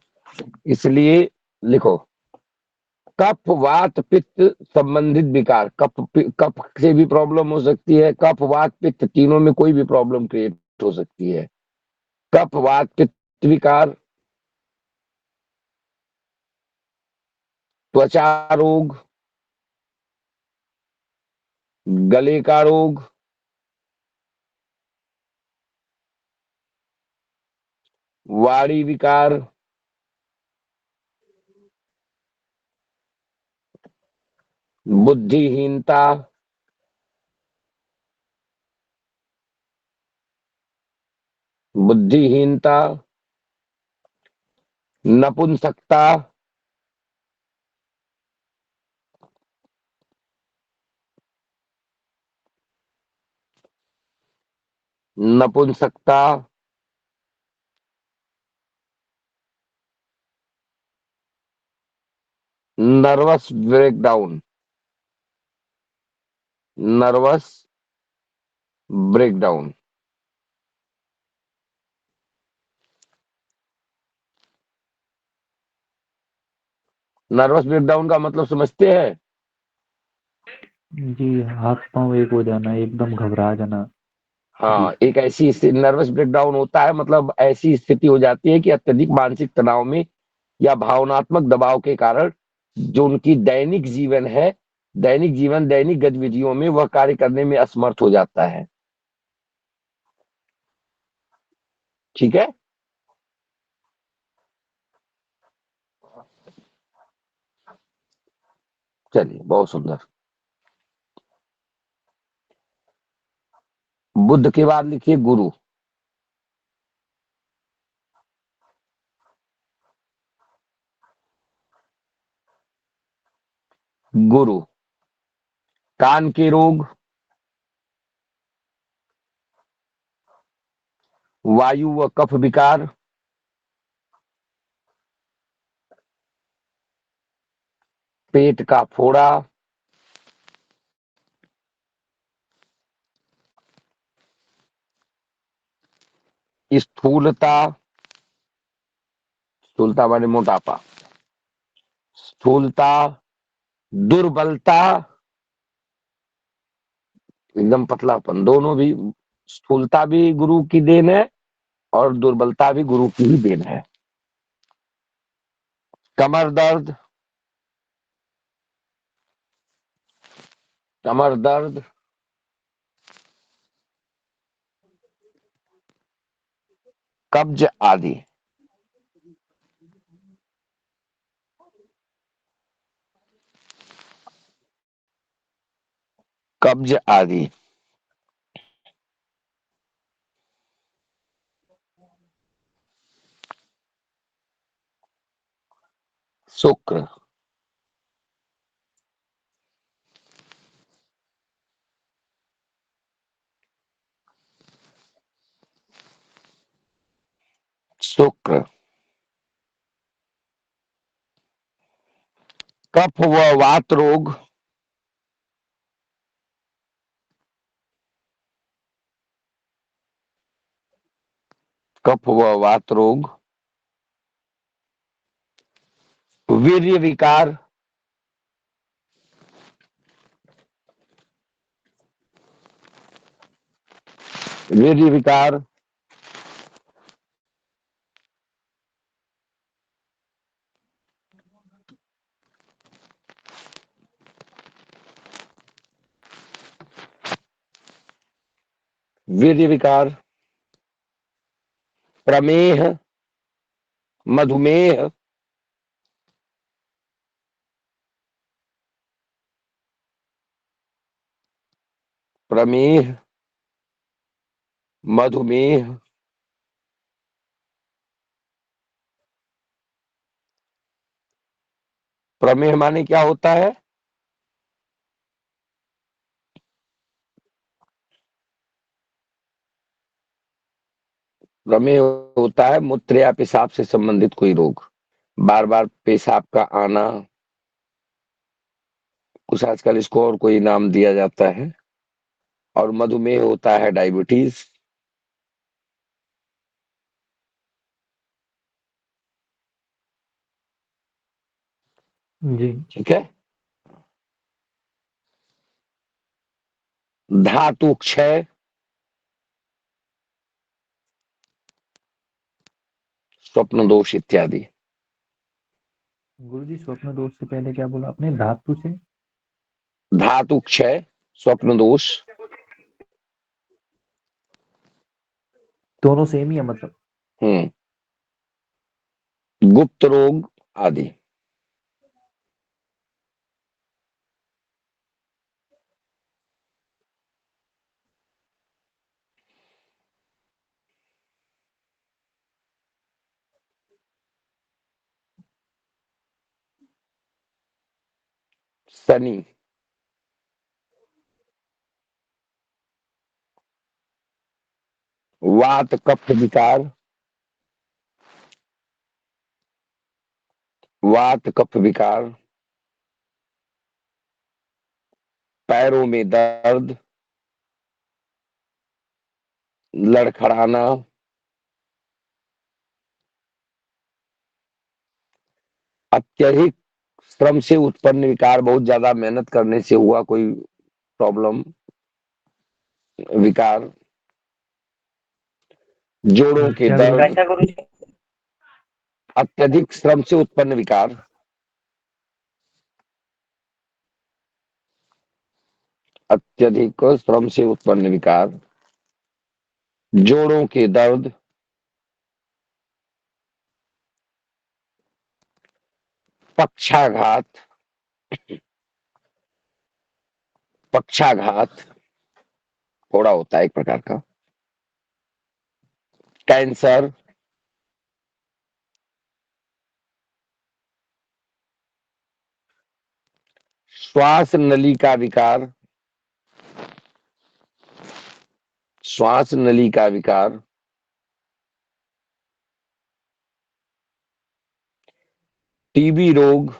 इसलिए लिखो कफ वात पित्त संबंधित विकार। कफ से भी प्रॉब्लम हो सकती है, कफ वात पित्त तीनों में कोई भी प्रॉब्लम क्रिएट हो सकती है। कफ वात पित्त विकार, त्वचा रोग, गले का रोग, वाणी विकार, बुद्धिहीनता, बुद्धिहीनता, नपुंसकता, नपुंसकता, nervous breakdown, nervous breakdown. Nervous breakdown का मतलब समझते हैं? जी, हाथ पांव एक हो जाना, एकदम घबरा जाना। हाँ, जी। एक ऐसी स्थिति नर्वस ब्रेकडाउन होता है, मतलब ऐसी स्थिति हो जाती है कि अत्यधिक मानसिक तनाव में या भावनात्मक दबाव के कारण जो उनकी दैनिक जीवन दैनिक गतिविधियों में वह कार्य करने में असमर्थ हो जाता है। ठीक है। चलिए, बहुत सुंदर। बुद्ध के बाद लिखिए गुरु। गुरु, कान के रोग, वायु व कफ विकार, पेट का फोड़ा, स्थूलता, स्थूलता माने मोटापा, स्थूलता, दुर्बलता, एकदम पतलापन, दोनों भी। स्थूलता भी गुरु की देन है और दुर्बलता भी गुरु की ही देन है। कमर दर्द, कमर दर्द, कब्ज आदि। कब्ज आदि। शुक्र, शुक्र, कफ व वात रोग, कफ व वात रोग, वीर्य विकार, वीर्य विकार, वीर्य विकार, प्रमेह, मधुमेह, प्रमेह, मधुमेह, प्रमेह माने क्या होता है? प्रमेह होता है मूत्र या पेशाब से संबंधित कोई रोग, बार बार पेशाब का आना, कुछ आजकल इसको और कोई नाम दिया जाता है। और मधुमेह होता है डायबिटीज। जी ठीक है। धातु क्षय, स्वप्न दोष इत्यादि। गुरुजी, स्वप्न दोष से पहले क्या बोला आपने? धातु से? धातु क्षय, स्वप्न दोष, दोनों सेम ही है मतलब? गुप्त रोग आदि। शनि, वात कफ विकार, वात कफ विकार, पैरों में दर्द, लड़खड़ाना, अत्यधिक श्रम से उत्पन्न विकार, बहुत ज्यादा मेहनत करने से हुआ कोई प्रॉब्लम, विकार, जोड़ों के क्या दर्द, कैसा गुरुजी? अत्यधिक श्रम से उत्पन्न विकार, अत्यधिक श्रम से उत्पन्न विकार, जोड़ों के दर्द, पक्षाघात, पक्षाघात थोड़ा होता है एक प्रकार का, कैंसर, श्वास नली का विकार, श्वास नली का विकार, टीबी रोग,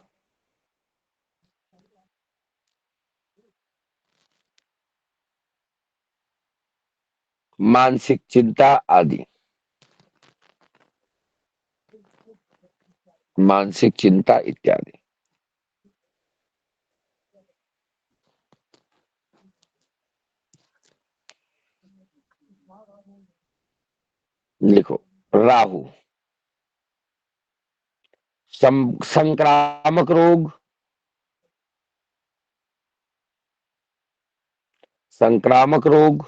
मानसिक चिंता आदि। मानसिक चिंता इत्यादि। लिखो, राहु, संक्रामक रोग, संक्रामक रोग,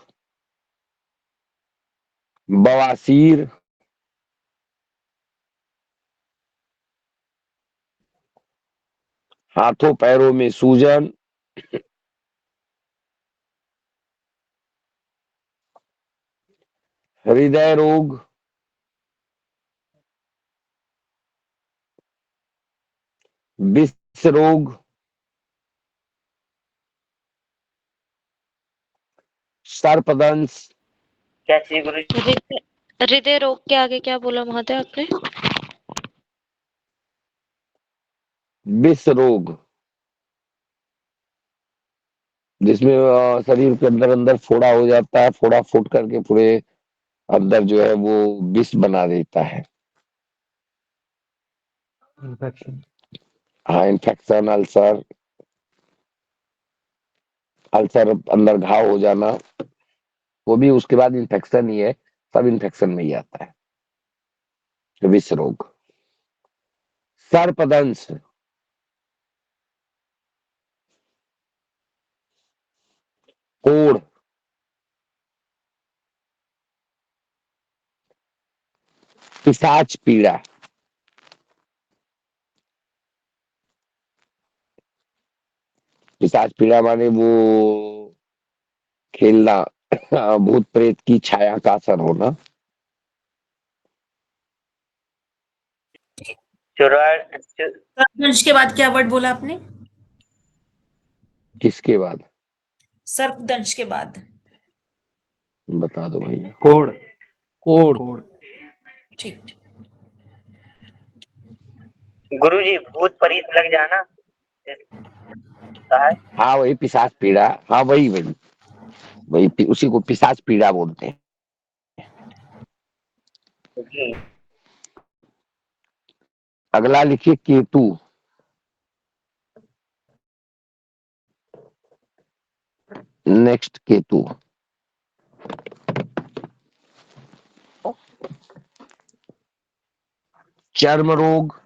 बवासीर, हाथों पैरों में सूजन, हृदय रोग, विष रोग, सर्पदंश, क्या चाहिए गुरुजी? हृदय रोग के आगे क्या बोला महादेव आपने? विष रोग, जिसमें शरीर के अंदर अंदर फोड़ा हो जाता है, फोड़ा फूट करके पूरे अंदर जो है वो विष बना देता है। इन्फेक्शन। हाँ, इन्फेक्शन, अल्सर, अंदर घाव हो जाना, वो भी उसके बाद इन्फेक्शन ही है, सब इन्फेक्शन में ही आता है। विष रोग। सर्पदंश, कोढ़, पिशाच पीड़ा, पिशाच पीड़ा माने वो खेलना, भूत प्रेत की छाया का असर होना। सर्पदंश के बाद क्या वर्ड बोला आपने? किसके बाद? सर्पदंश के बाद बता दो भैया। कोढ़। कोढ़। ठीक। गुरुजी भूत प्रेत लग जाना है। हाँ वही पिशाच पीड़ा, हाँ वही वही वही उसी को पिशाच पीड़ा बोलते हैं। जी। अगला लिखिए केतु। नेक्स्ट केतु। चर्म रोग,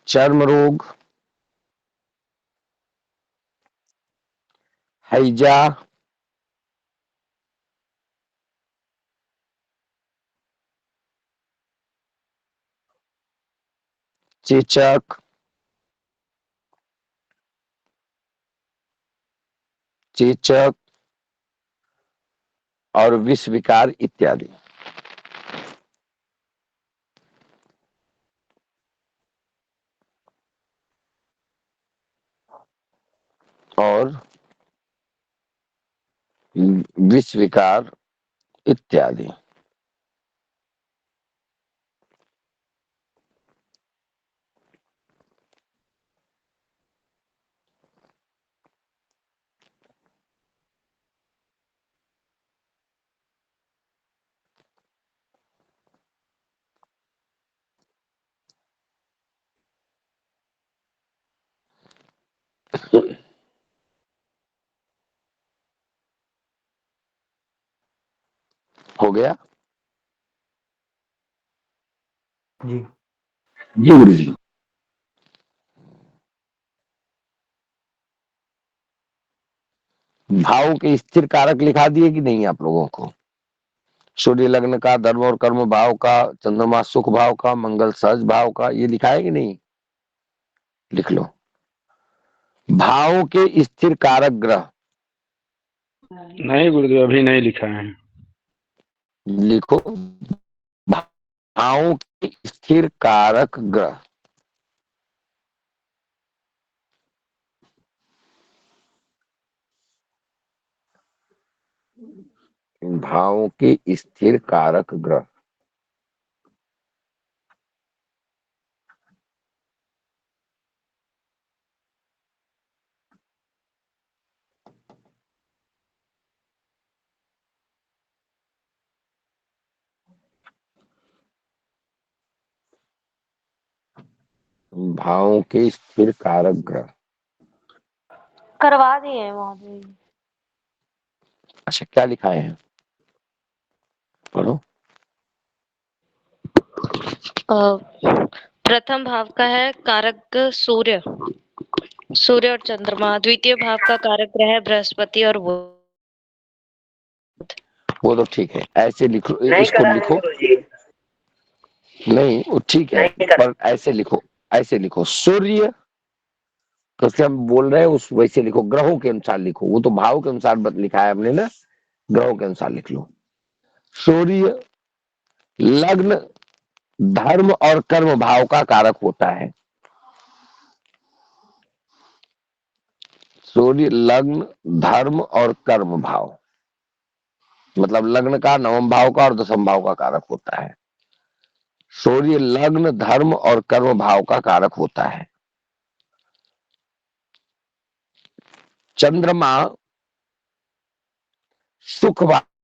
चर्म रोग, हैजा, चेचक, चेचक और विष विकार इत्यादि। और विष विकार इत्यादि। हो गया जी। जी गुरु जी। भाव के स्थिर कारक लिखा दिए कि नहीं आप लोगों को? सूर्य लग्न का, धर्म और कर्म भाव का, चंद्रमा सुख भाव का, मंगल सहज भाव का, ये लिखा है कि नहीं? लिख लो। भाव के स्थिर कारक ग्रह नहीं गुरुदेव, अभी नहीं लिखा है। लिखो। भाव के स्थिर कारक ग्रह। भाव के स्थिर कारक ग्रह। भाव के स्थिर कारक ग्रह। करवा दिए महोदय। अच्छा, क्या लिखा है? पढ़ो। प्रथम भाव का है कारक सूर्य, सूर्य और चंद्रमा। द्वितीय भाव का कारक ग्रह है बृहस्पति और बुध। वो तो ठीक है, ऐसे लिखो, नहीं इसको करा है लिखो। गुरुजी। नहीं वो ठीक है, नहीं करा। पर ऐसे लिखो, ऐसे लिखो। सूर्य तो उसके हम बोल रहे हैं उस वैसे लिखो, ग्रहों के अनुसार लिखो। वो तो भाव के अनुसार लिखा है हमने ना, ग्रहों के अनुसार लिख लो। सूर्य लग्न, धर्म और कर्म भाव का कारक होता है। सूर्य लग्न, धर्म और कर्म भाव, मतलब लग्न का, नवम भाव का और दसम भाव का कारक होता है। सूर्य लग्न, धर्म और कर्म भाव का कारक होता है। चंद्रमा सुख वाला